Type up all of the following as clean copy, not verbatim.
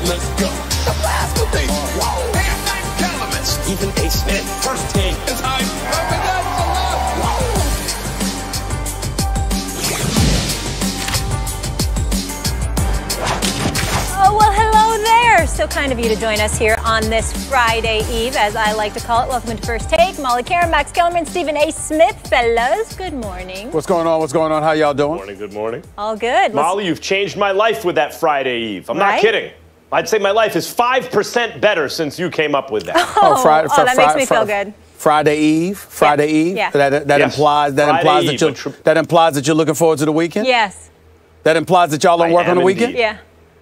Let's go. The blast will be. Whoa. Halftime gentlemen. Stephen A. Smith, first take. It's time. Represents the love. Whoa. Oh, well, hello there. So kind of you to join us here on this Friday Eve, as I like to call it. Welcome to First Take. Molly Karen, Max Kellerman, Stephen A. Smith. Fellas, good morning. What's going on? What's going on? How y'all doing? Good morning. All good. Molly, you've changed my life with that Friday Eve. I'm Right? not kidding. I'd say my life is 5% better since you came up with that. That makes me feel good. Friday Eve. Friday Eve. Yeah. That Yes. implies that implies that you're looking forward to the weekend. Yes. That implies that y'all don't work on the weekend. indeed. Yeah.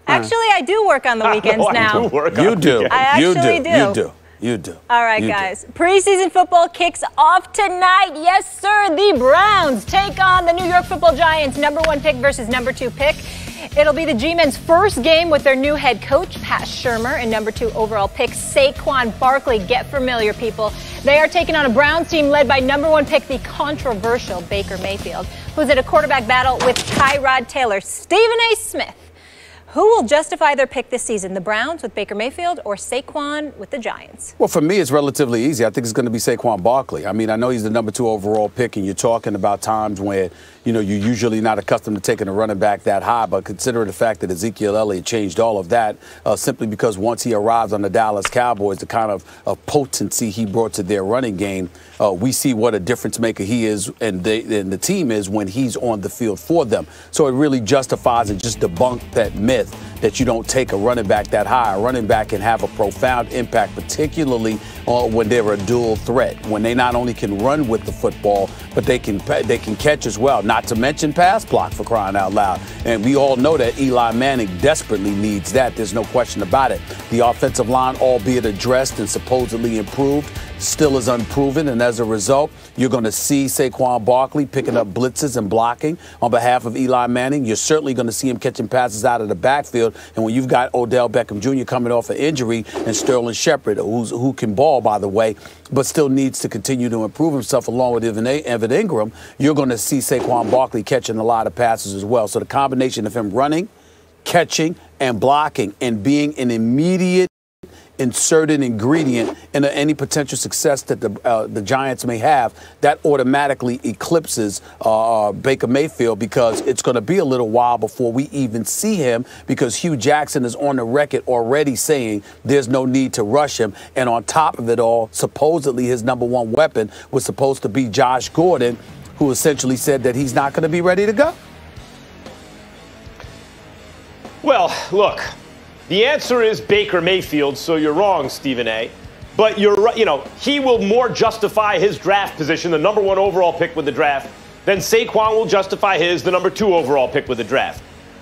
Actually, I do work on the weekends I now. do work on You do. weekends. I actually do. You do. You do. All right, You do. guys. Preseason football kicks off tonight. Yes, sir. The Browns take on the New York Football Giants, #1 pick versus #2 pick. It'll be the G-Men's first game with their new head coach, Pat Shurmur, and #2 overall pick, Saquon Barkley. Get familiar, people. They are taking on a Browns team led by #1 pick, the controversial Baker Mayfield, who's at a quarterback battle with Tyrod Taylor. Stephen A. Smith. Who will justify their pick this season? The Browns with Baker Mayfield or Saquon with the Giants? Well, for me, it's relatively easy. I think it's going to be Saquon Barkley. I mean, I know he's the #2 overall pick, and you're talking about times when, you know, you're usually not accustomed to taking a running back that high, but considering the fact that Ezekiel Elliott changed all of that simply because once he arrives on the Dallas Cowboys, the kind of potency he brought to their running game, we see what a difference maker he is and the team is when he's on the field for them. So it really justifies and just debunks that myth that you don't take a running back that high. A running back can have a profound impact, particularly when they're a dual threat, when they not only can run with the football, but they can catch as well, not to mention pass block, for crying out loud. And we all know that Eli Manning desperately needs that. There's no question about it. The offensive line, albeit addressed and supposedly improved, still is unproven, and as a result, you're going to see Saquon Barkley picking up blitzes and blocking on behalf of Eli Manning. You're certainly going to see him catching passes out of the backfield, and when you've got Odell Beckham Jr. coming off an injury and Sterling Shepard, who can ball, by the way, but still needs to continue to improve himself along with Evan Ingram, you're going to see Saquon Barkley catching a lot of passes as well. So the combination of him running, catching, and blocking, and being an immediate inserted ingredient in any potential success that the Giants may have, that automatically eclipses Baker Mayfield, because it's going to be a little while before we even see him, because Hugh Jackson is on the record already saying there's no need to rush him. And on top of it all, supposedly his #1 weapon was supposed to be Josh Gordon, who essentially said that he's not going to be ready to go. Well, look. The answer is Baker Mayfield, so you're wrong, Stephen A. But you're right, you know, he will more justify his draft position, the #1 overall pick with the draft, than Saquon will justify his, the #2 overall pick with the draft.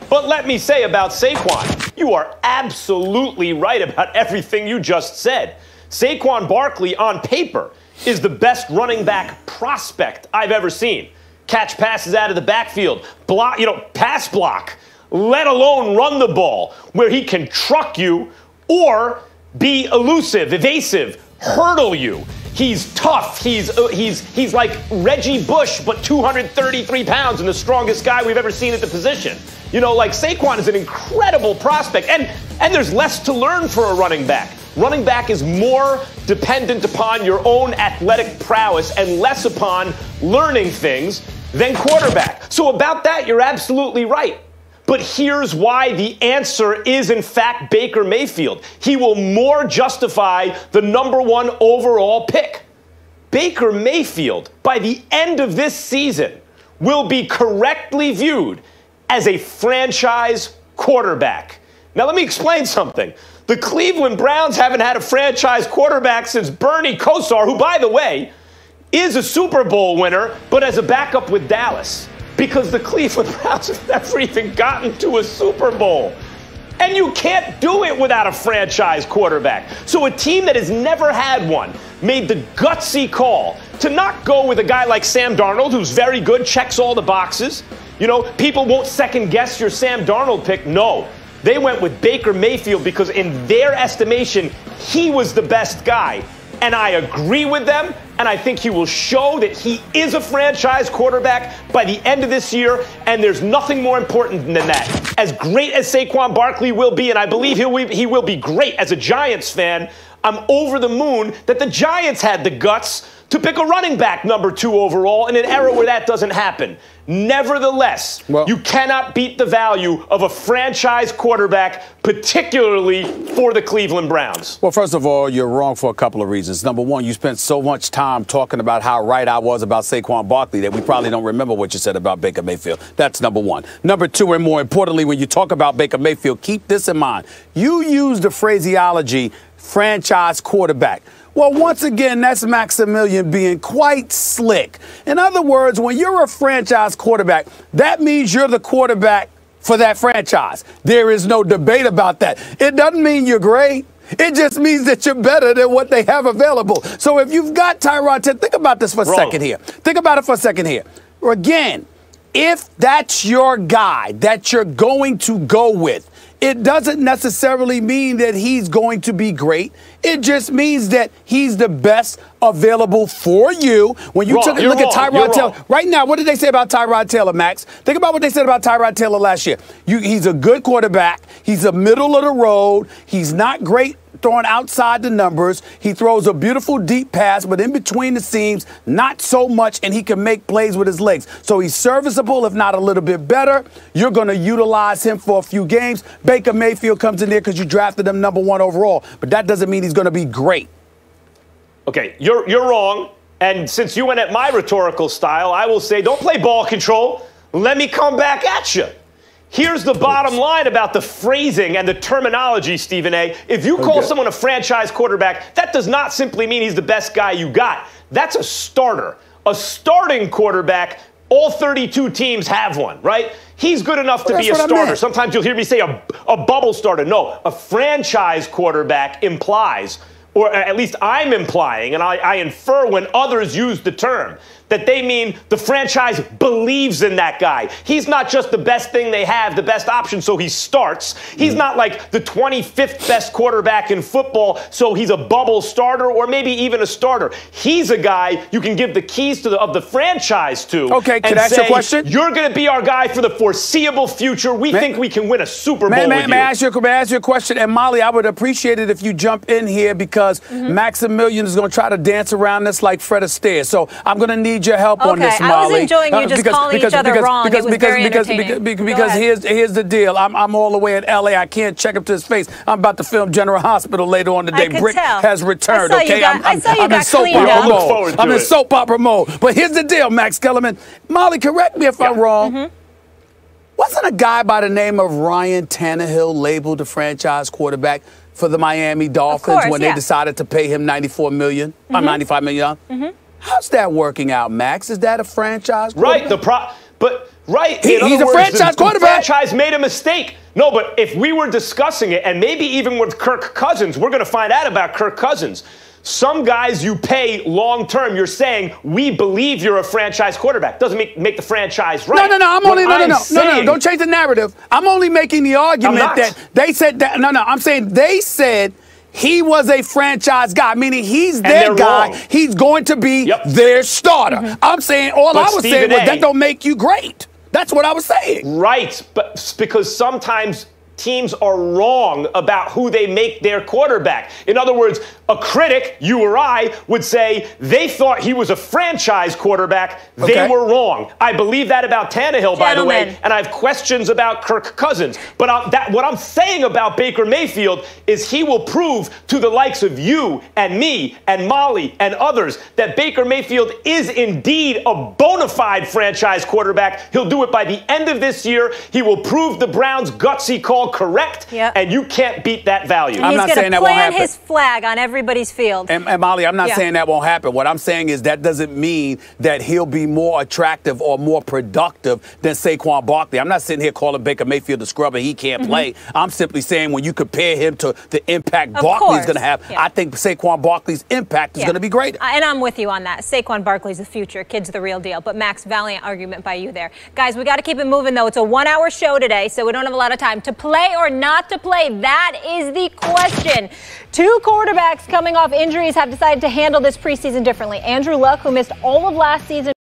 But let me say about Saquon, you are absolutely right about everything you just said. Saquon Barkley, on paper, is the best running back prospect I've ever seen. Catch passes out of the backfield, block, pass block, let alone run the ball, where he can truck you or be elusive, evasive, hurdle you. He's tough. He's like Reggie Bush, but 233 pounds and the strongest guy we've ever seen at the position. You know, like Saquon is an incredible prospect. And there's less to learn for a running back. Running back is more dependent upon your own athletic prowess and less upon learning things than quarterback. So about that, you're absolutely right. But here's why the answer is, in fact, Baker Mayfield. He will more justify the #1 overall pick. Baker Mayfield, by the end of this season, will be correctly viewed as a franchise quarterback. Now, let me explain something. The Cleveland Browns haven't had a franchise quarterback since Bernie Kosar, who, by the way, is a Super Bowl winner, but as a backup with Dallas. Because the Cleveland Browns have never even gotten to a Super Bowl. And you can't do it without a franchise quarterback. So a team that has never had one made the gutsy call to not go with a guy like Sam Darnold, who's very good, checks all the boxes. You know, people won't second guess your Sam Darnold pick. No, they went with Baker Mayfield because in their estimation, he was the best guy. And I agree with them, and I think he will show that he is a franchise quarterback by the end of this year, and there's nothing more important than that. as great as Saquon Barkley will be, and I believe he will be great as a Giants fan, I'm over the moon that the Giants had the guts to pick a running back number 2 overall in an era where that doesn't happen. Nevertheless, you cannot beat the value of a franchise quarterback, particularly for the Cleveland Browns. Well, first of all, you're wrong for a couple of reasons. Number one, you spent so much time talking about how right I was about Saquon Barkley that we probably don't remember what you said about Baker Mayfield. That's number one. Number two, and more importantly, when you talk about Baker Mayfield, keep this in mind. You use the phraseology franchise quarterback. Well, once again, that's Maximilian being quite slick. In other words, when you're a franchise quarterback, that means you're the quarterback for that franchise. There is no debate about that. It doesn't mean you're great. It just means that you're better than what they have available. So if you've got Tyrod Taylor, think about this for a second here. Think about it for a second here. Again, if that's your guy that you're going to go with, it doesn't necessarily mean that he's going to be great. It just means that he's the best available for you. When you took a look at Tyrod Taylor, right now, what did they say about Tyrod Taylor, Max? Think about what they said about Tyrod Taylor last year. He's a good quarterback. He's a middle of the road. He's not great throwing outside the numbers. He throws a beautiful deep pass, but in between the seams, not so much, and he can make plays with his legs. So he's serviceable, if not a little bit better. You're going to utilize him for a few games. Baker Mayfield comes in there because you drafted him number 1 overall, but that doesn't mean he's going to be great. Okay, you're wrong. And since you went at my rhetorical style, I will say don't play ball control. Let me come back at you. Here's the bottom line about the phrasing and the terminology, Stephen A. If you call someone a franchise quarterback, that does not simply mean he's the best guy you got. That's a starter. A starting quarterback, all 32 teams have one, right? He's good enough to be a starter. Sometimes you'll hear me say a bubble starter. No, a franchise quarterback implies, or at least I'm implying, and I infer when others use the term, that they mean the franchise believes in that guy. He's not just the best thing they have, the best option, so he starts. He's not like the 25th best quarterback in football, so he's a bubble starter or maybe even a starter. He's a guy you can give the keys to of the franchise to. Okay, can I ask you a question? You're going to be our guy for the foreseeable future. We think we can win a Super Bowl with you. May I ask you a question? And Molly, I would appreciate it if you jump in here because Maximilian is going to try to dance around this like Fred Astaire. So I'm going to need your help on this, Molly. I was enjoying you just calling each other wrong. It was very entertaining. Because here's the deal. I'm all the way in L.A. I can't check him to his face. I'm about to film General Hospital later on today. Brick has returned, okay? I'm in soap opera mode. I'm in soap opera mode. But here's the deal, Max Kellerman. Molly, correct me if I'm wrong. Wasn't a guy by the name of Ryan Tannehill labeled the franchise quarterback for the Miami Dolphins when they decided to pay him $94 million, $95 million? How's that working out, Max? Is that a franchise quarterback? Right, he's a franchise quarterback. The franchise made a mistake. No, but if we were discussing it, and maybe even with Kirk Cousins, we're going to find out about Kirk Cousins. Some guys you pay long term, you're saying, we believe you're a franchise quarterback. Doesn't make the franchise right. No, don't change the narrative. I'm only making the argument that they said that. I'm saying they said he was a franchise guy, meaning he's their guy. Wrong. He's going to be their starter. I'm saying I was saying was that don't make you great. That's what I was saying. Right, but because sometimes teams are wrong about who they make their quarterback. In other words, a critic, you or I, would say they thought he was a franchise quarterback. They were wrong. I believe that about Tannehill, by the way, and I have questions about Kirk Cousins. But what I'm saying about Baker Mayfield is he will prove to the likes of you and me and Molly and others that Baker Mayfield is indeed a bona fide franchise quarterback. He'll do it by the end of this year. He will prove the Browns' gutsy call correct, and you can't beat that value. I'm not saying that won't happen. He's going to plant his flag on everybody's field. And Molly, I'm not saying that won't happen. What I'm saying is that doesn't mean that he'll be more attractive or more productive than Saquon Barkley. I'm not sitting here calling Baker Mayfield a scrubber. He can't play. I'm simply saying when you compare him to the impact Barkley's going to have, I think Saquon Barkley's impact is going to be greater. And I'm with you on that. Saquon Barkley's the future. Kid's the real deal. But Max, valiant argument by you there. Guys, we got to keep it moving, though. It's a 1-hour show today, so we don't have a lot of time. To play or not to play? That is the question. 2 quarterbacks coming off injuries have decided to handle this preseason differently. Andrew Luck, who missed all of last season,